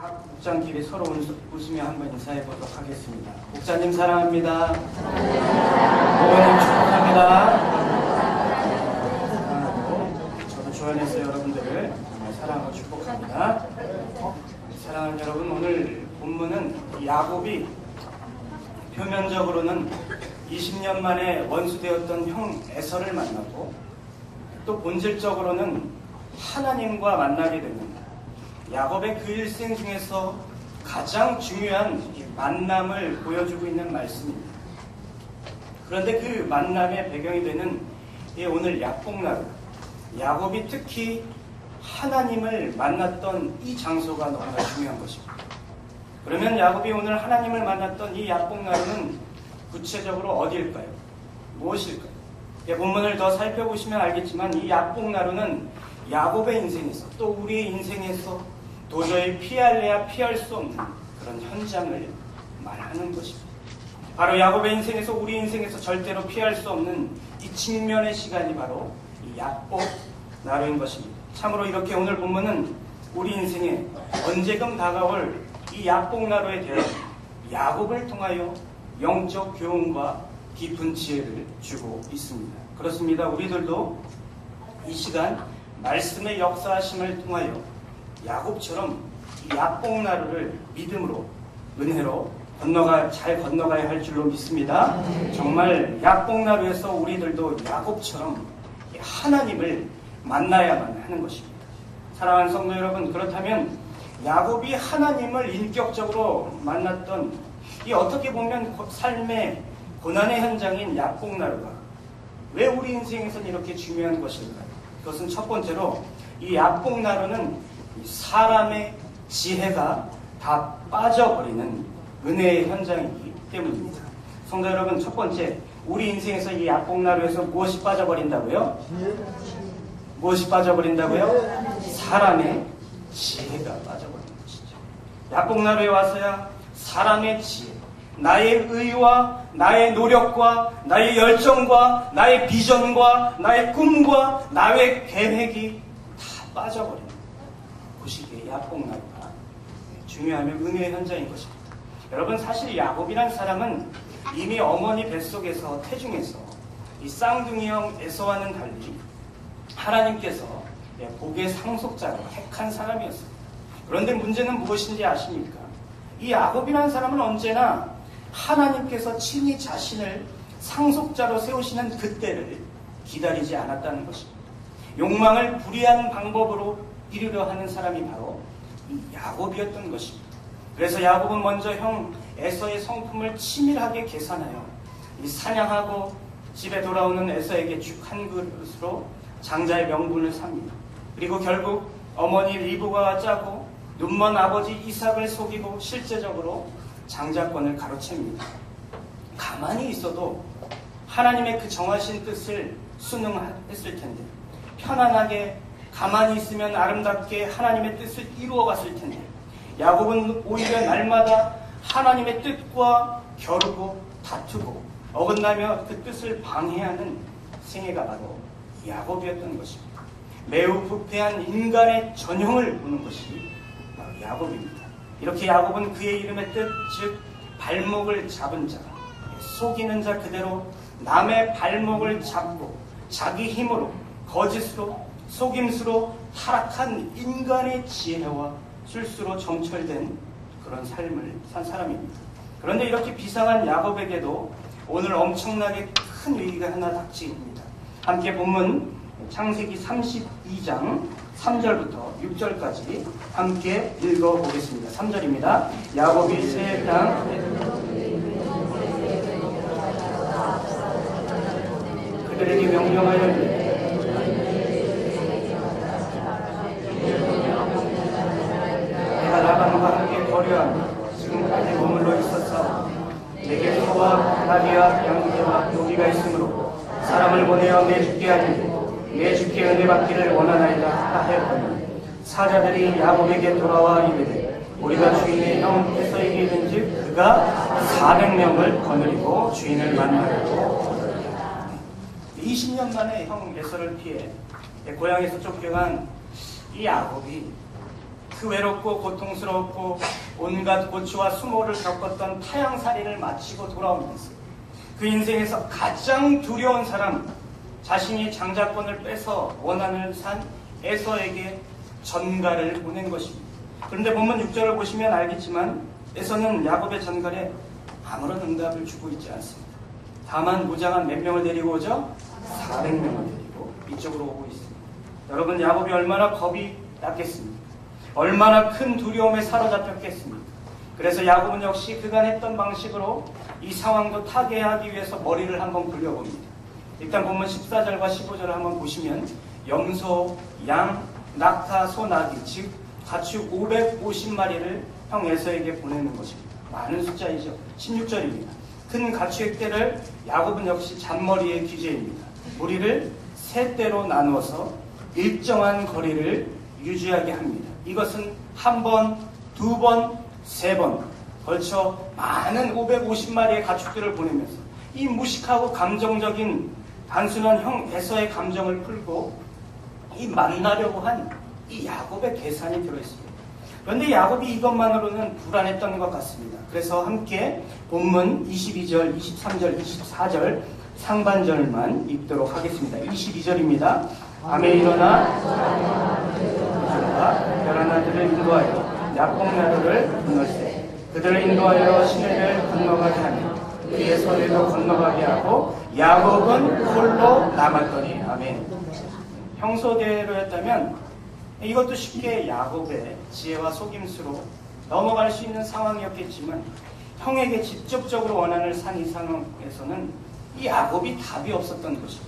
각 목장끼리 서로 웃으며 한번 인사해 보도록 하겠습니다. 목사님 사랑합니다. 어머님 축복합니다. 저도 조연해서 여러분들을 사랑하고 축복합니다. 사랑하는 여러분, 오늘 본문은 야곱이 표면적으로는 20년 만에 원수되었던 형 에서를 만나고 또 본질적으로는 하나님과 만나게 됩니다. 야곱의 그 일생 중에서 가장 중요한 만남을 보여주고 있는 말씀입니다. 그런데 그 만남의 배경이 되는 오늘 약복나루, 야곱이 특히 하나님을 만났던 이 장소가 너무나 중요한 것입니다. 그러면 야곱이 오늘 하나님을 만났던 이 약복나루는 구체적으로 어디일까요? 무엇일까요? 본문을 더 살펴보시면 알겠지만 이 약복나루는 야곱의 인생에서 또 우리의 인생에서 도저히 피할래야 피할 수 없는 그런 현장을 말하는 것입니다. 바로 야곱의 인생에서 우리 인생에서 절대로 피할 수 없는 이 직면의 시간이 바로 이 약복나루인 것입니다. 참으로 이렇게 오늘 본문은 우리 인생에 언제금 다가올 이 약복나루에 대해 야곱을 통하여 영적 교훈과 깊은 지혜를 주고 있습니다. 그렇습니다. 우리들도 이 시간 말씀의 역사하심을 통하여 야곱처럼 이 약복나루를 믿음으로, 은혜로 잘 건너가야 할 줄로 믿습니다. 정말 약복나루에서 우리들도 야곱처럼 하나님을 만나야만 하는 것입니다. 사랑하는 성도 여러분, 그렇다면 야곱이 하나님을 인격적으로 만났던 이 어떻게 보면 삶의 고난의 현장인 약복나루가 왜 우리 인생에서는 이렇게 중요한 것일까요? 그것은 첫 번째로 이 약복나루는 사람의 지혜가 다 빠져버리는 은혜의 현장이기 때문입니다. 성도 여러분, 첫 번째, 우리 인생에서 이 약복나루에서 무엇이 빠져버린다고요? 무엇이 빠져버린다고요? 사람의 지혜가 빠져버리는 것이죠. 약복나루에 와서야 사람의 지혜, 나의 의와 나의 노력과 나의 열정과 나의 비전과 나의 꿈과 나의 계획이 다 빠져버리는 곳이 약복나루가 중요하면 은혜의 현장인 것입니다. 여러분, 사실 야곱이란 사람은 이미 어머니 뱃속에서 태중에서 이 쌍둥이형 에서와는 달리 하나님께서 복의 상속자로 택한 사람이었습니다. 그런데 문제는 무엇인지 아십니까? 이 야곱이라는 사람은 언제나 하나님께서 친히 자신을 상속자로 세우시는 그때를 기다리지 않았다는 것입니다. 욕망을 불의한 방법으로 이루려 하는 사람이 바로 이 야곱이었던 것입니다. 그래서 야곱은 먼저 형 에서의 성품을 치밀하게 계산하여 이 사냥하고 집에 돌아오는 에서에게 죽 한 그릇으로 장자의 명분을 삽니다. 그리고 결국 어머니 리브가와 짜고 눈먼 아버지 이삭을 속이고 실제적으로 장자권을 가로챕니다. 가만히 있어도 하나님의 그 정하신 뜻을 순응했을 텐데, 편안하게 가만히 있으면 아름답게 하나님의 뜻을 이루어갔을 텐데, 야곱은 오히려 날마다 하나님의 뜻과 겨루고 다투고 어긋나며 그 뜻을 방해하는 생애가 바로 야곱이었던 것입니다. 매우 부패한 인간의 전형을 보는 것이 바로 야곱입니다. 이렇게 야곱은 그의 이름의 뜻, 즉 발목을 잡은 자, 속이는 자 그대로 남의 발목을 잡고 자기 힘으로, 거짓으로, 속임수로 타락한 인간의 지혜와 실수로 점철된 그런 삶을 산 사람입니다. 그런데 이렇게 비상한 야곱에게도 오늘 엄청나게 큰 위기가 하나 닥칩니다. 함께 본문 창세기 32장 3절부터 6절까지 함께 읽어보겠습니다. 3절입니다. 야곱이 세 땅 그들에게 명령하여 내가 라반과 함께 거류하며 지금까지 머물러 있었사 내게 소와 나귀와 양떼와 노기가 있으므로 사람을 보내어 내 주께 하니 내 주께 은혜 받기를 원하나이다 하였더니 사자들이 야곱에게 돌아와 이르되 우리가 주인의 형 에서에게 이른즉 그가 400명을 거느리고 주인을 만나고 20년 만에 형 에서를 피해 고향에서 쫓겨간 이 야곱이 그 외롭고 고통스럽고 온갖 고초와 수모를 겪었던 타향살이를 마치고 돌아오면서 그 인생에서 가장 두려운 사람, 자신이 장자권을 뺏어 원한을 산 에서에게 전갈을 보낸 것입니다. 그런데 본문 6절을 보시면 알겠지만 에서는 야곱의 전갈에 아무런 응답을 주고 있지 않습니다. 다만 무장한 몇 명을 데리고 오죠? 400명을 데리고 이쪽으로 오고 있습니다. 여러분, 야곱이 얼마나 겁이 났겠습니까? 얼마나 큰 두려움에 사로잡혔겠습니까? 그래서 야곱은 역시 그간 했던 방식으로 이 상황도 타개하기 위해서 머리를 한번 굴려봅니다. 일단 본문 14절과 15절을 한번 보시면 염소, 양, 낙타, 소, 나귀, 즉 가축 550마리를 형 에서에게 보내는 것입니다. 많은 숫자이죠. 16절입니다. 큰 가축의 떼를 야곱은 역시 잔머리의 기재입니다. 무리를 세 떼로 나누어서 일정한 거리를 유지하게 합니다. 이것은 한 번, 두 번, 세 번 걸쳐 많은 550마리의 가축들을 보내면서 이 무식하고 감정적인 단순한 형 에서의 감정을 풀고 이 만나려고 한 이 야곱의 계산이 들어있습니다. 그런데 야곱이 이것만으로는 불안했던 것 같습니다. 그래서 함께 본문 22절, 23절, 24절 상반절만 읽도록 하겠습니다. 22절입니다. 밤에 일어나 별한 아들을 인도하여 야곱 나루를 건널세. 그들을 인도하여 시내를 건너가게 하며 그의 소리도 건너가게 하고 야곱은 홀로 남았더니. 아멘. 평소대로였다면 이것도 쉽게 야곱의 지혜와 속임수로 넘어갈 수 있는 상황이었겠지만 형에게 직접적으로 원한을 산 이 상황에서는 이 야곱이 답이 없었던 것입니다.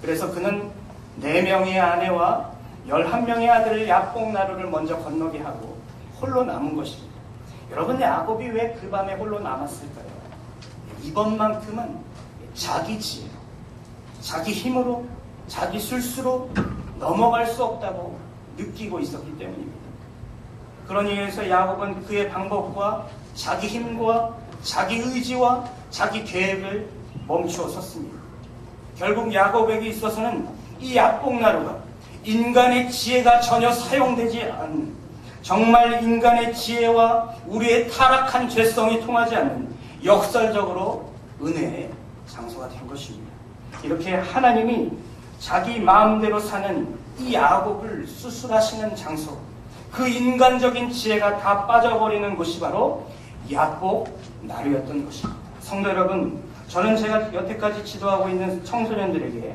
그래서 그는 4명의 아내와 11명의 아들을 야복나루를 먼저 건너게 하고 홀로 남은 것입니다. 여러분, 야곱이 왜 그 밤에 홀로 남았을까요? 이번만큼은 자기 지혜로, 자기 힘으로, 자기 술수로 넘어갈 수 없다고 느끼고 있었기 때문입니다. 그러니 해서 야곱은 그의 방법과 자기 힘과 자기 의지와 자기 계획을 멈추어 섰습니다. 결국 야곱에게 있어서는 이 야복나루가 인간의 지혜가 전혀 사용되지 않는, 정말 인간의 지혜와 우리의 타락한 죄성이 통하지 않는 역설적으로 은혜의 장소가 된 것입니다. 이렇게 하나님이 자기 마음대로 사는 이 야곱을 수술하시는 장소, 그 인간적인 지혜가 다 빠져버리는 곳이 바로 야복나루였던 것입니다. 성도 여러분, 저는 제가 여태까지 지도하고 있는 청소년들에게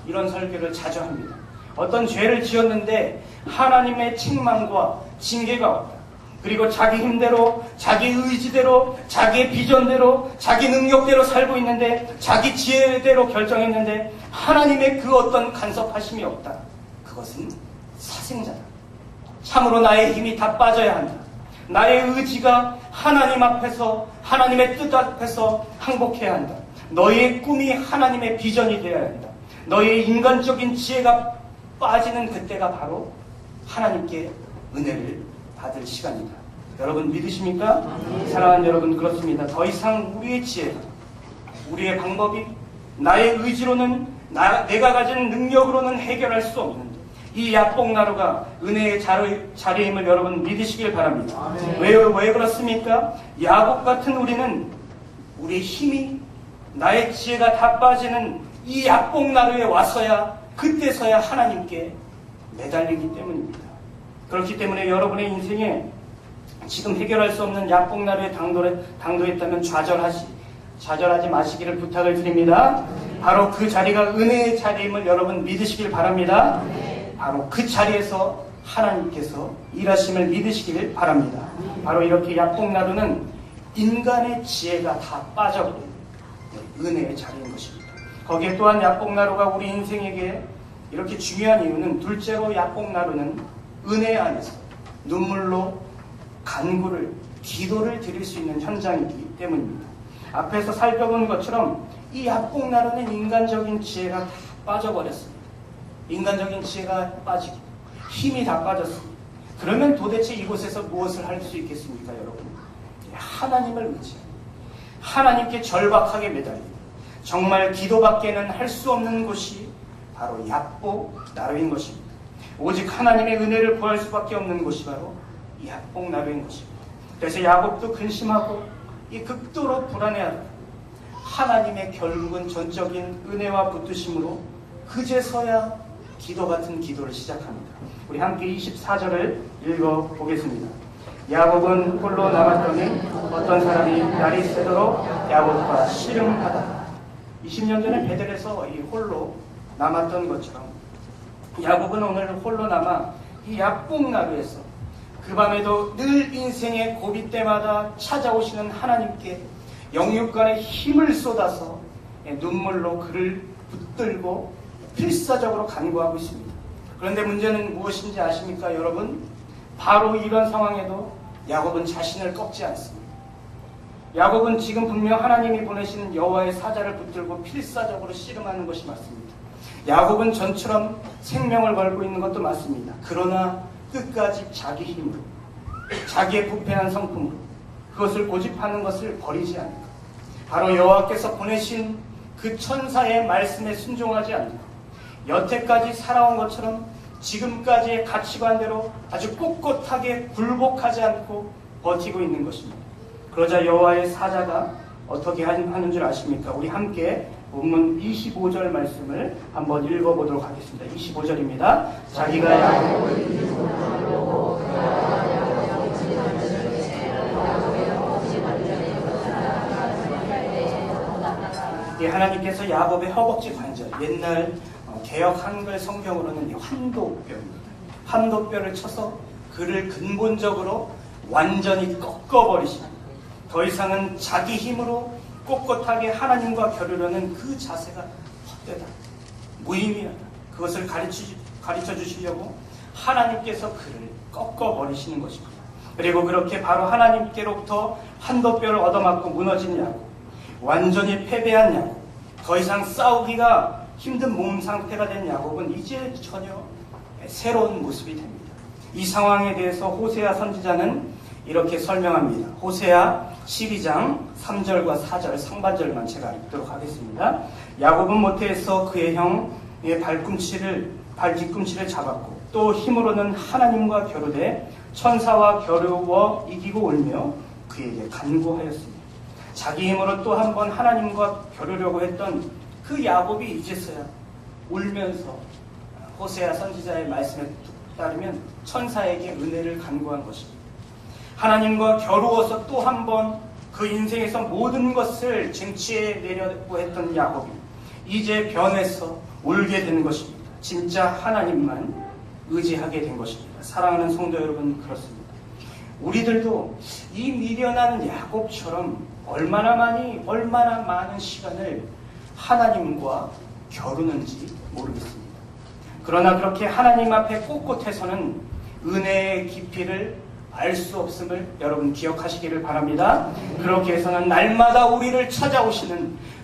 이런 설교를 자주 합니다. 어떤 죄를 지었는데 하나님의 책망과 징계가 없다. 그리고 자기 힘대로, 자기 의지대로, 자기의 비전대로, 자기 능력대로 살고 있는데, 자기 지혜대로 결정했는데 하나님의 그 어떤 간섭하심이 없다. 그것은 사생자다. 참으로 나의 힘이 다 빠져야 한다. 나의 의지가 하나님 앞에서, 하나님의 뜻 앞에서 항복해야 한다. 너의 꿈이 하나님의 비전이 되어야 한다. 너의 인간적인 지혜가 빠지는 그때가 바로 하나님께 은혜를 받을 시간이다. 여러분 믿으십니까? 사랑하는 여러분, 그렇습니다. 더 이상 우리의 지혜가, 우리의 방법이, 나의 의지로는, 내가 가진 능력으로는 해결할 수 없는 이 야복나루가 은혜의 자리임을 여러분 믿으시길 바랍니다. 왜 그렇습니까? 야곱 같은 우리는 우리의 힘이, 나의 지혜가 다 빠지는 이 야복나루에 와서야, 그때서야 하나님께 매달리기 때문입니다. 그렇기 때문에 여러분의 인생에 지금 해결할 수 없는 야복나루에 당도했다면 좌절하지 마시기를 부탁을 드립니다. 바로 그 자리가 은혜의 자리임을 여러분 믿으시길 바랍니다. 바로 그 자리에서 하나님께서 일하심을 믿으시길 바랍니다. 바로 이렇게 야복나루는 인간의 지혜가 다 빠져버린 은혜의 자리인 것입니다. 거기에 또한 야복나루가 우리 인생에게 이렇게 중요한 이유는, 둘째로 야복나루는 은혜 안에서 눈물로 간구를, 기도를 드릴 수 있는 현장이기 때문입니다. 앞에서 살펴본 것처럼 이 야복나루는 인간적인 지혜가 다 빠져버렸습니다. 인간적인 지혜가 빠지고 힘이 다 빠졌습니다. 그러면 도대체 이곳에서 무엇을 할 수 있겠습니까, 여러분? 하나님을 의지합니다. 하나님께 절박하게 매달립니다. 정말 기도밖에는 할 수 없는 곳이 바로 야복나루인 것입니다. 오직 하나님의 은혜를 구할 수밖에 없는 곳이 바로 이 약복나루인 것입니다. 그래서 야곱도 근심하고 이 극도로 불안해하다 하나님의 결국은 전적인 은혜와 붙드심으로 그제서야 기도 같은 기도를 시작합니다. 우리 함께 24절을 읽어보겠습니다. 야곱은 홀로 남았더니 어떤 사람이 날이 새도록 야곱과 씨름하다. 20년 전에 베델에서 이 홀로 남았던 것처럼 야곱은 오늘 홀로 남아 이 약복나루에서 그 밤에도 늘 인생의 고비 때마다 찾아오시는 하나님께 영육간의 힘을 쏟아서 눈물로 그를 붙들고 필사적으로 간구하고 있습니다. 그런데 문제는 무엇인지 아십니까, 여러분? 바로 이런 상황에도 야곱은 자신을 꺾지 않습니다. 야곱은 지금 분명 하나님이 보내신 여호와의 사자를 붙들고 필사적으로 씨름하는 것이 맞습니다. 야곱은 전처럼 생명을 걸고 있는 것도 맞습니다. 그러나 끝까지 자기 힘으로, 자기의 부패한 성품으로 그것을 고집하는 것을 버리지 않고 바로 여호와께서 보내신 그 천사의 말씀에 순종하지 않고 여태까지 살아온 것처럼 지금까지의 가치관대로 아주 꼿꼿하게 굴복하지 않고 버티고 있는 것입니다. 그러자 여호와의 사자가 어떻게 하는 줄 아십니까? 우리 함께 본문 25절 말씀을 한번 읽어보도록 하겠습니다. 25절입니다. 자기가 야곱을 하나님께서 야곱의 허벅지 관절, 옛날 개역 한글 성경으로는 환도뼈입니다. 환도뼈를 쳐서 그를 근본적으로 완전히 꺾어버리십니다. 더 이상은 자기 힘으로 꼿꼿하게 하나님과 겨루려는 그 자세가 헛되다, 무의미하다. 그것을 가르쳐 주시려고 하나님께서 그를 꺾어버리시는 것입니다. 그리고 그렇게 바로 하나님께로부터 환도뼈를 얻어맞고 무너진 야곱, 완전히 패배한 야곱, 더 이상 싸우기가 힘든 몸 상태가 된 야곱은 이제 전혀 새로운 모습이 됩니다. 이 상황에 대해서 호세아 선지자는 이렇게 설명합니다. 호세아 12장 3절과 4절 상반절만 제가 읽도록 하겠습니다. 야곱은 모태에서 그의 형의 발뒤꿈치를 잡았고 또 힘으로는 하나님과 겨루되 천사와 겨루어 이기고 울며 그에게 간구하였습니다. 자기 힘으로 또 한 번 하나님과 겨루려고 했던 그 야곱이 이제서야 울면서 호세아 선지자의 말씀에 따르면 천사에게 은혜를 간구한 것입니다. 하나님과 겨루어서 또 한 번 그 인생에서 모든 것을 쟁취해 내려고 했던 야곱이 이제 변해서 울게 된 것입니다. 진짜 하나님만 의지하게 된 것입니다. 사랑하는 성도 여러분, 그렇습니다. 우리들도 이 미련한 야곱처럼 얼마나 많은 시간을 하나님과 겨루는지 모르겠습니다. 그러나 그렇게 하나님 앞에 꼿꼿해서는 은혜의 깊이를 알 수 없음을 여러분 기억하시기를 바랍니다. 그렇게 해서는 날마다 우리를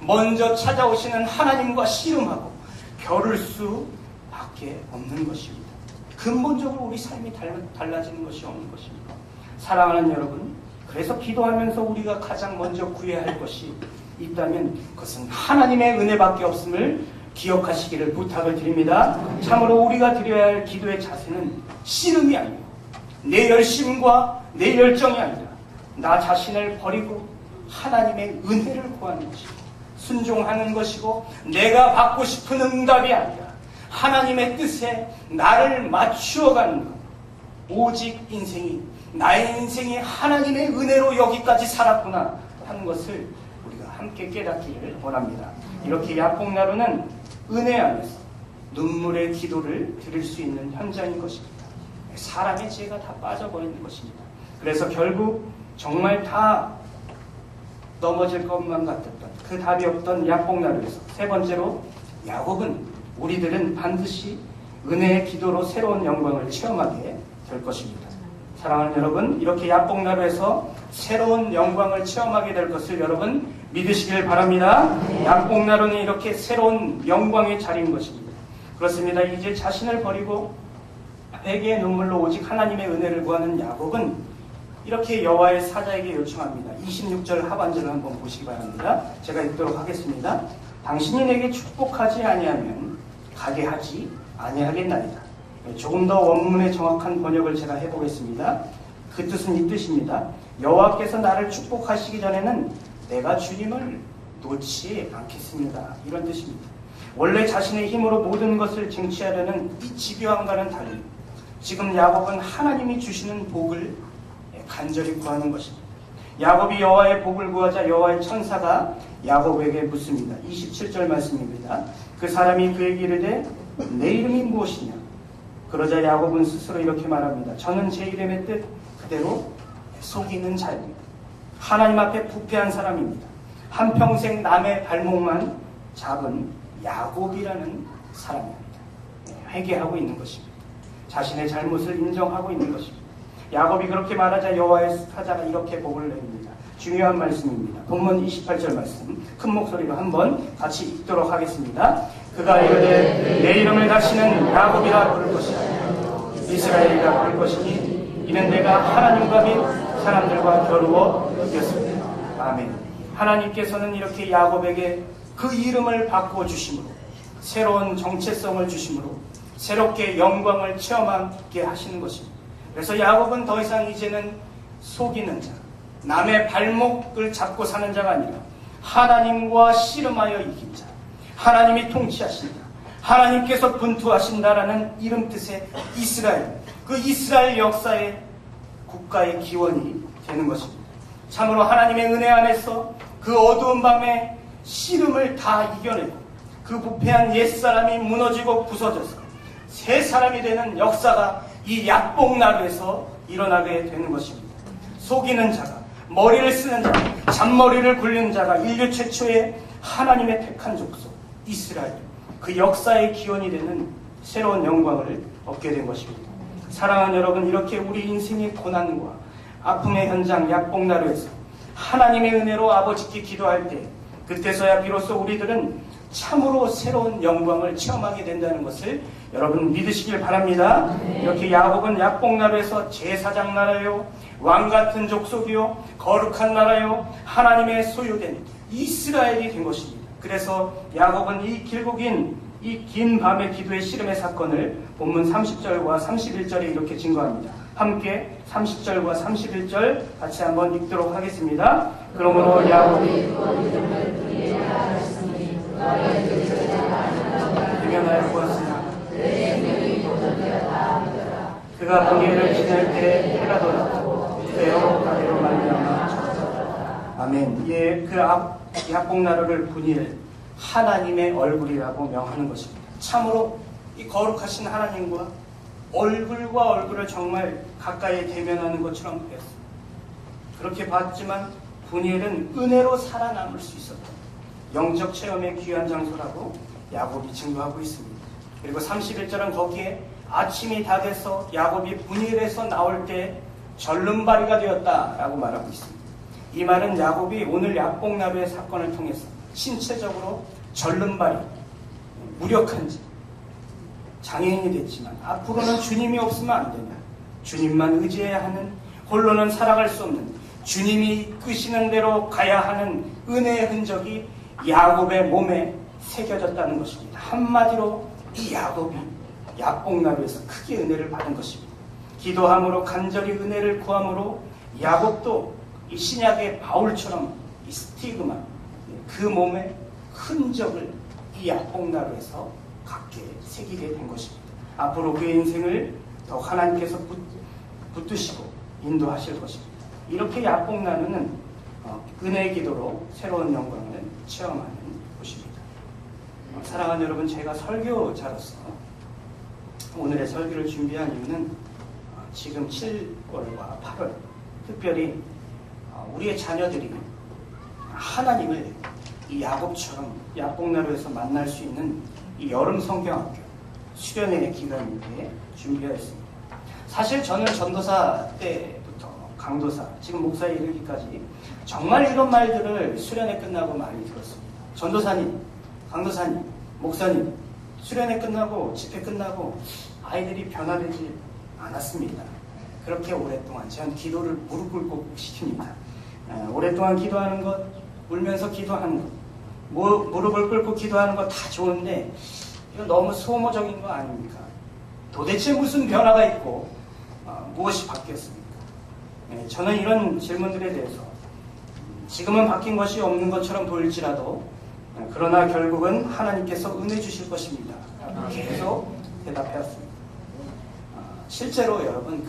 먼저 찾아오시는 하나님과 씨름하고 겨룰 수밖에 없는 것입니다. 근본적으로 우리 삶이 달라지는 것이 없는 것입니다. 사랑하는 여러분, 그래서 기도하면서 우리가 가장 먼저 구해야 할 것이 있다면 그것은 하나님의 은혜밖에 없음을 기억하시기를 부탁을 드립니다. 참으로 우리가 드려야 할 기도의 자세는 씨름이 아니고 내 열심과 내 열정이 아니라 나 자신을 버리고 하나님의 은혜를 구하는 것이고 순종하는 것이고 내가 받고 싶은 응답이 아니라 하나님의 뜻에 나를 맞추어가는 것. 오직 나의 인생이 하나님의 은혜로 여기까지 살았구나 하는 것을 우리가 함께 깨닫기를 원합니다. 이렇게 약복나루는 은혜 안에서 눈물의 기도를 드릴 수 있는 현장인 것입니다. 사람의 지혜가 다 빠져버리는 것입니다. 그래서 결국 정말 다 넘어질 것만 같았던 그 답이 없던 약복나루에서 세 번째로 야곱은 우리들은 반드시 은혜의 기도로 새로운 영광을 체험하게 될 것입니다. 사랑하는 여러분, 이렇게 약복나루에서 새로운 영광을 체험하게 될 것을 여러분 믿으시길 바랍니다. 약복나루는 이렇게 새로운 영광의 자리인 것입니다. 그렇습니다. 이제 자신을 버리고 회개의 눈물로 오직 하나님의 은혜를 구하는 야곱은 이렇게 여호와의 사자에게 요청합니다. 26절 하반절을 한번 보시기 바랍니다. 제가 읽도록 하겠습니다. 당신이 내게 축복하지 아니하면 가게 하지 아니하겠나이다. 조금 더 원문의 정확한 번역을 제가 해보겠습니다. 그 뜻은 이 뜻입니다. 여호와께서 나를 축복하시기 전에는 내가 주님을 놓지 않겠습니다. 이런 뜻입니다. 원래 자신의 힘으로 모든 것을 쟁취하려는 이 집요함과는 달리 지금 야곱은 하나님이 주시는 복을 간절히 구하는 것입니다. 야곱이 여호와의 복을 구하자 여호와의 천사가 야곱에게 묻습니다. 27절 말씀입니다. 그 사람이 그에게 이르되 내 이름이 무엇이냐? 그러자 야곱은 스스로 이렇게 말합니다. 저는 제 이름의 뜻 그대로 속이는 자입니다. 하나님 앞에 부패한 사람입니다. 한평생 남의 발목만 잡은 야곱이라는 사람입니다. 회개하고 있는 것입니다. 자신의 잘못을 인정하고 있는 것입니다. 야곱이 그렇게 말하자 여호와의 사자가 이렇게 복을 냅니다. 중요한 말씀입니다. 본문 28절 말씀 큰 목소리로 한번 같이 읽도록 하겠습니다. 그가 이르되 내 이름을 다시는 야곱이라 부를 것이라 이스라엘이라 부를 것이니 이는 내가 하나님과 및 사람들과 겨루어 이겼습니다. 아멘. 하나님께서는 이렇게 야곱에게 그 이름을 바꿔주심으로 새로운 정체성을 주심으로 새롭게 영광을 체험하게 하시는 것입니다. 그래서 야곱은 더 이상 이제는 속이는 자, 남의 발목을 잡고 사는 자가 아니라 하나님과 씨름하여 이긴 자, 하나님이 통치하신다, 하나님께서 분투하신다라는 이름 뜻의 이스라엘, 그 이스라엘 역사의 국가의 기원이 되는 것입니다. 참으로 하나님의 은혜 안에서 그 어두운 밤에 씨름을 다 이겨내고 그 부패한 옛사람이 무너지고 부서져서 새 사람이 되는 역사가 이 약복나루에서 일어나게 되는 것입니다. 속이는 자가, 머리를 쓰는 자가, 잔머리를 굴리는 자가 인류 최초의 하나님의 택한 족속 이스라엘, 그 역사의 기원이 되는 새로운 영광을 얻게 된 것입니다. 사랑하는 여러분, 이렇게 우리 인생의 고난과 아픔의 현장 약복나루에서 하나님의 은혜로 아버지께 기도할 때 그때서야 비로소 우리들은 참으로 새로운 영광을 체험하게 된다는 것을 여러분 믿으시길 바랍니다. 이렇게 야곱은 약복나루에서 제사장 나라요, 왕같은 족속이요, 거룩한 나라요, 하나님의 소유된 이스라엘이 된 것입니다. 그래서 야곱은 이 길고 긴 이 긴 밤의 기도의 씨름의 사건을 본문 30절과 31절에 이렇게 증거합니다. 함께 30절과 31절 같이 한번 읽도록 하겠습니다. 그러므로 야곱이 대면하여 보았으나 그가 번개를 지날 때 해가 돋았고 그의 가게로 말미암아 아멘. 예, 그 약복나루를 분일 하나님의 얼굴이라고 명하는 것입니다. 참으로 이 거룩하신 하나님과 얼굴과 얼굴을 정말 가까이 대면하는 것처럼 보였습니다. 그렇게 봤지만 분이엘은 은혜로 살아남을 수 있었다. 영적 체험의 귀한 장소라고 야곱이 증거하고 있습니다. 그리고 31절은 거기에 아침이 다 돼서 야곱이 분이엘에서 나올 때 절름발이가 되었다라고 말하고 있습니다. 이 말은 야곱이 오늘 약복나루의 사건을 통해서 신체적으로 절름발이 무력한지 장애인이 됐지만 앞으로는 주님이 없으면 안 되냐, 주님만 의지해야 하는, 홀로는 살아갈 수 없는, 주님이 이끄시는 대로 가야 하는 은혜의 흔적이 야곱의 몸에 새겨졌다는 것입니다. 한마디로 이 야곱이 약복나루에서 크게 은혜를 받은 것입니다. 기도함으로 간절히 은혜를 구함으로 야곱도 이 신약의 바울처럼 이 스티그마, 그 몸의 흔적을 이 약복나루에서 갖게 새기게 된 것입니다. 앞으로 그의 인생을 더 하나님께서 붙드시고 인도하실 것입니다. 이렇게 약복나루는 은혜의 기도로 새로운 영광을 체험하는 곳입니다. 사랑하는 여러분, 제가 설교자로서 오늘의 설교를 준비한 이유는 지금 7월과 8월 특별히 우리의 자녀들이 하나님을 이 야곱처럼 약복나루에서 만날 수 있는 이 여름 성경학교 수련회 기간에 준비하였습니다. 사실 저는 전도사 때부터 강도사, 지금 목사에 이르기까지 정말 이런 말들을 수련회 끝나고 많이 들었습니다. 전도사님, 강도사님, 목사님, 수련회 끝나고 집회 끝나고 아이들이 변화되지 않았습니다. 그렇게 오랫동안 전 기도를 무릎 꿇고 시킵니다. 오랫동안 기도하는 것, 울면서 기도하는 것, 무릎을 꿇고 기도하는 것 다 좋은데 이건 너무 소모적인 거 아닙니까? 도대체 무슨 변화가 있고 무엇이 바뀌었습니까? 저는 이런 질문들에 대해서 지금은 바뀐 것이 없는 것처럼 보일지라도 그러나 결국은 하나님께서 은혜 주실 것입니다. 계속 대답해왔습니다. 실제로 여러분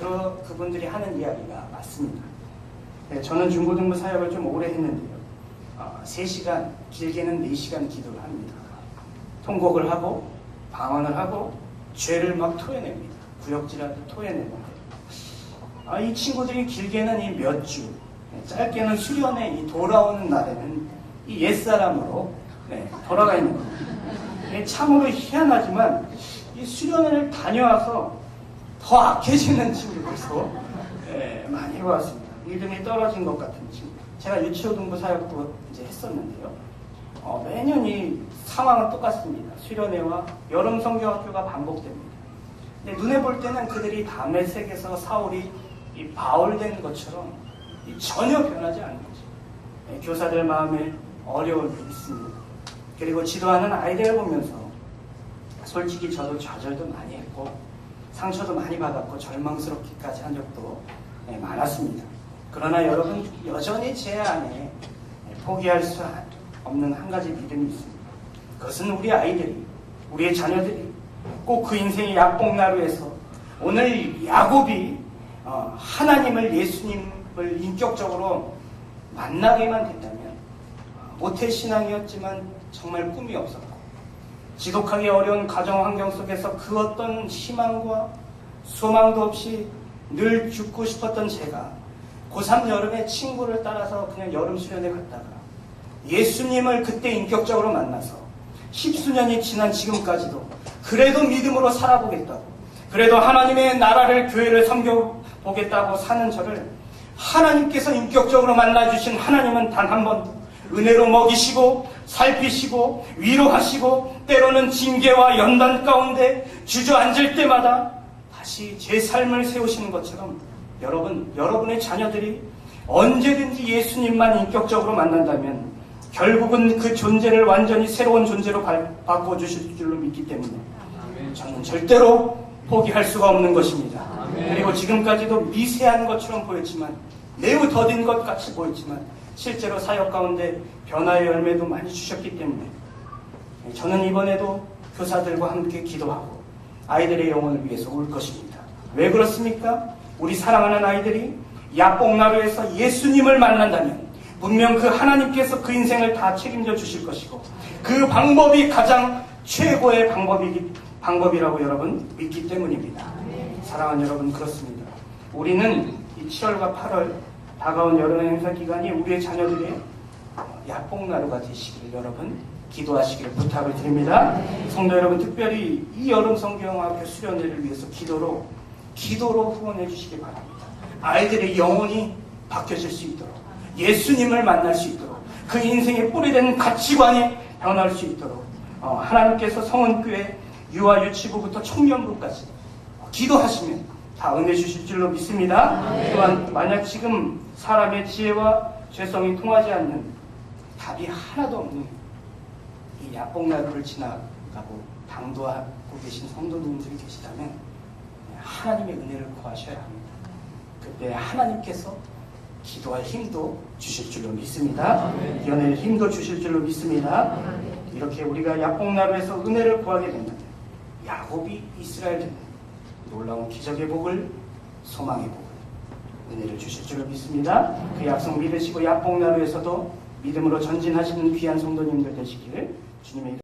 그분들이 하는 이야기가 맞습니다. 저는 중고등부 사역을 좀 오래 했는데요. 3시간, 길게는 4시간 기도를 합니다. 통곡을 하고 방언을 하고 죄를 막 토해냅니다. 구역질하듯 토해내는데 이 친구들이 길게는 이 몇 주, 짧게는 수련회 이 돌아오는 날에는 이 옛사람으로 돌아가 있는 겁니다. 참으로 희한하지만 이 수련회를 다녀와서 더 악해지는 친구들도 많이 해왔습니다. 믿음이 떨어진 것 같은 친구. 제가 유치호등부 사역도 이제 했었는데요. 매년 이 상황은 똑같습니다. 수련회와 여름 성경학교가 반복됩니다. 근데 눈에 볼 때는 그들이 다메섹에서 사울이 이 바울된 것처럼 전혀 변하지 않는 거죠. 교사들 마음에 어려움이 있습니다. 그리고 지도하는 아이들을 보면서 솔직히 저도 좌절도 많이 했고 상처도 많이 받았고 절망스럽기까지 한 적도 많았습니다. 그러나 여러분 여전히 제 안에 포기할 수 없는 한 가지 믿음이 있습니다. 그것은 우리 아이들이, 우리의 자녀들이 꼭 그 인생의 약봉나루에서 오늘 야곱이 하나님을, 예수님을 인격적으로 만나게만 된다면 모태신앙이었지만 정말 꿈이 없었고 지독하게 어려운 가정 환경 속에서 그 어떤 희망과 소망도 없이 늘 죽고 싶었던 제가 고3 여름에 친구를 따라서 그냥 여름 수련회 갔다가 예수님을 그때 인격적으로 만나서 10수년이 지난 지금까지도 그래도 믿음으로 살아보겠다고, 그래도 하나님의 나라를, 교회를 섬겨보겠다고 사는 저를 하나님께서 인격적으로 만나주신 하나님은 단 한 번도 은혜로 먹이시고 살피시고 위로하시고 때로는 징계와 연단 가운데 주저앉을 때마다 다시 제 삶을 세우시는 것처럼 여러분의 자녀들이 언제든지 예수님만 인격적으로 만난다면 결국은 그 존재를 완전히 새로운 존재로 바꿔주실 줄로 믿기 때문에 저는 절대로 포기할 수가 없는 것입니다. 그리고 지금까지도 미세한 것처럼 보였지만 매우 더딘 것 같이 보였지만 실제로 사역 가운데 변화의 열매도 많이 주셨기 때문에 저는 이번에도 교사들과 함께 기도하고 아이들의 영혼을 위해서 울 것입니다. 왜 그렇습니까? 우리 사랑하는 아이들이 약봉나루에서 예수님을 만난다면 분명 그 하나님께서 그 인생을 다 책임져 주실 것이고 그 방법이 가장 최고의 방법이라고 여러분 믿기 때문입니다. 사랑하는 여러분, 그렇습니다. 우리는 이 7월과 8월 다가온 여름의 행사 기간이 우리의 자녀들의 약봉나루가 되시길 여러분 기도하시기를 부탁을 드립니다. 성도 여러분, 특별히 이 여름 성경학교 수련회를 위해서 기도로 후원해 주시기 바랍니다. 아이들의 영혼이 바뀌어질 수 있도록, 예수님을 만날 수 있도록, 그 인생의 뿌리된 가치관이 변할 수 있도록 하나님께서 성은교회 유아 유치부부터 청년부까지 기도하시면 다 은혜 주실 줄로 믿습니다. 또한 만약 지금 사람의 지혜와 죄성이 통하지 않는 답이 하나도 없는 이 약봉나루를 지나가고 당도하고 계신 성도님들이 계시다면 하나님의 은혜를 구하셔야 합니다. 그때 하나님께서 기도할 힘도 주실 줄로 믿습니다. 연애의 힘도 주실 줄로 믿습니다. 이렇게 우리가 약봉나루에서 은혜를 구하게 된다면 야곱이 이스라엘 되는 놀라운 기적의 복을, 소망의 복을, 은혜를 주실 줄로 믿습니다. 그 약속 믿으시고 약봉나루에서도 믿음으로 전진하시는 귀한 성도님들 되시기를 주님의